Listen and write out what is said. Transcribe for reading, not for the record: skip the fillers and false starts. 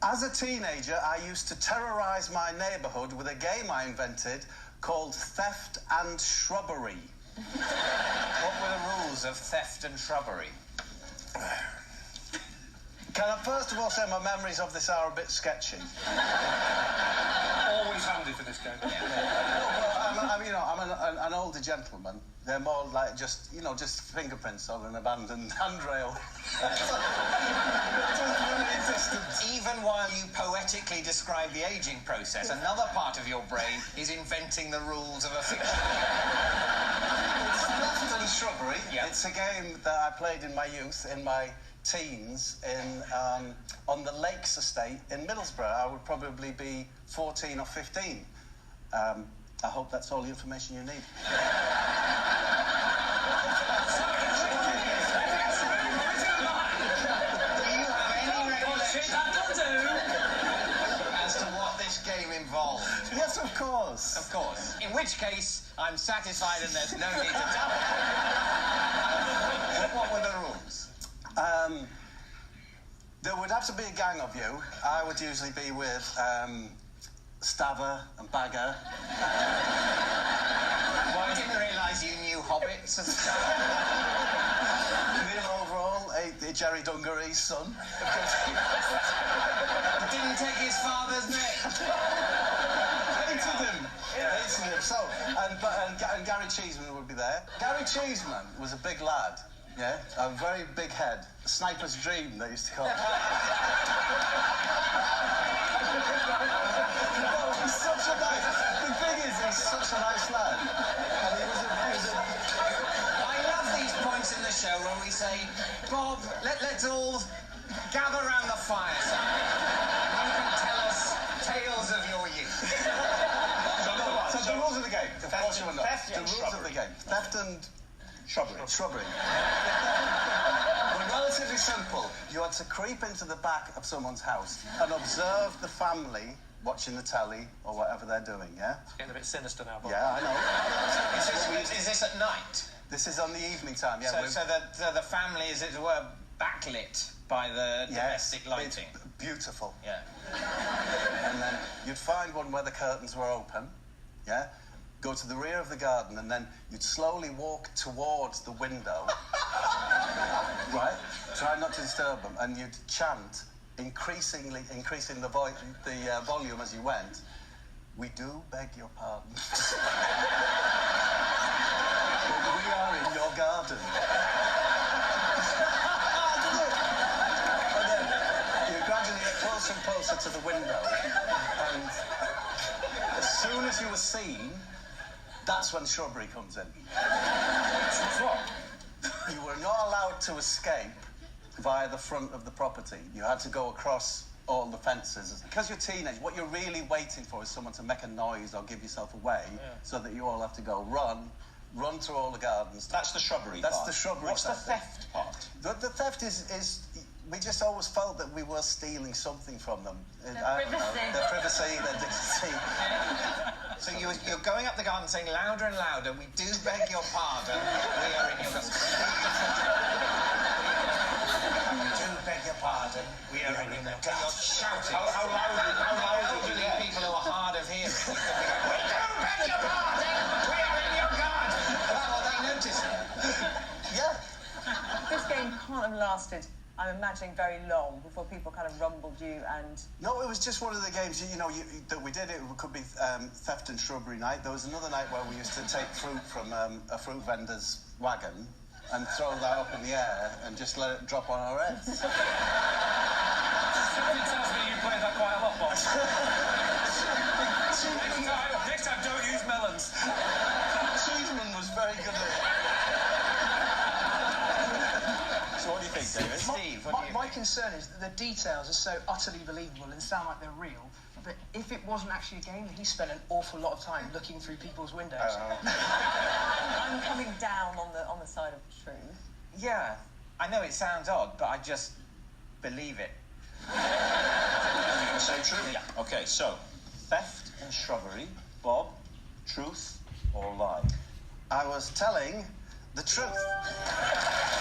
As a teenager, I used to terrorise my neighbourhood with a game I invented called Theft and Shrubbery. What were the rules of theft and shrubbery? Can I first of all say my memories of this are a bit sketchy? Always handy for this game. I'm an older gentleman. They're more like just fingerprints on an abandoned handrail. Even while you poetically describe the aging process, another part of your brain is inventing the rules of a fiction. It's Theft and Shrubbery. Yeah. It's a game that I played in my youth, in my teens, on the Lakes estate in Middlesbrough. I would probably be 14 or 15. I hope that's all the information you need. As to what this game involved? Yes, of course. Of course. In which case, I'm satisfied and there's no need to tell me. What were the rules? There would have to be a gang of you. I would usually be with Staver and Bagger. Well, I didn't realise you knew hobbits as a child. Neil Overall, Jerry Dungaree's son. Didn't take his father's name. Hated him. So, and Gary Cheeseman would be there. Gary Cheeseman was a big lad. Yeah, a very big head. A sniper's dream, they used to call it. He's such a nice... The thing is, he's such a nice lad. And he was I love these points in the show when we say, Bob, let's all gather round the fireside. You can tell us tales of your youth. So the rules of the game. Of course you will know. Theft The and rules of the game. Theft and... Shrubbery. Were relatively simple. You had to creep into the back of someone's house and observe the family watching the telly or whatever they're doing, yeah? It's getting a bit sinister now, Bob. Yeah, I know. Is this at night? This is on the evening time, yeah. So the family is, as it were, backlit by the domestic lighting. It's beautiful. Yeah. And then you'd find one where the curtains were open, yeah? Go to the rear of the garden, and then you'd slowly walk towards the window, right? Try not to disturb them, and you'd chant, increasing the volume as you went. We do beg your pardon. We are in your garden. And then you gradually get closer and closer to the window, and as soon as you were seen, that's when shrubbery comes in. What? You were not allowed to escape via the front of the property. You had to go across all the fences. Because you're teenage, what you're really waiting for is someone to make a noise or give yourself away, so that you all have to go run through all the gardens. That's the shrubbery That's part. the shrubbery What's the part. theft part? The theft is we just always felt that we were stealing something from them. Their privacy. Their privacy, their dignity. So you're going up the garden saying louder and louder, we do beg your pardon, we are in your custody. We do beg your pardon, we are in your custody. You're shouting. How loud Elderly is it? people who are hard of hearing. We do beg your pardon, we are in your garden. Well, they notice it. Yeah. This game can't have lasted, I'm imagining, very long before people kind of rumbled you and... No, it was just one of the games, that we did. It could be Theft and Shrubbery night. There was another night where we used to take fruit from a fruit vendor's wagon and throw that up in the air and just let it drop on our heads. Something tells me you played that quite a lot, Bob. Next time, don't use melons. Cheeseman was very good at it. So what do you think, David? Steve, what do you My think? concern is that the details are so utterly believable and sound like they're real, but if it wasn't actually a game, he spent an awful lot of time looking through people's windows. I'm coming down on the side of truth. Yeah, I know it sounds odd, but I just believe it. Say true? Yeah. Okay, so, theft and shrubbery. Bob, truth or lie? I was telling the truth.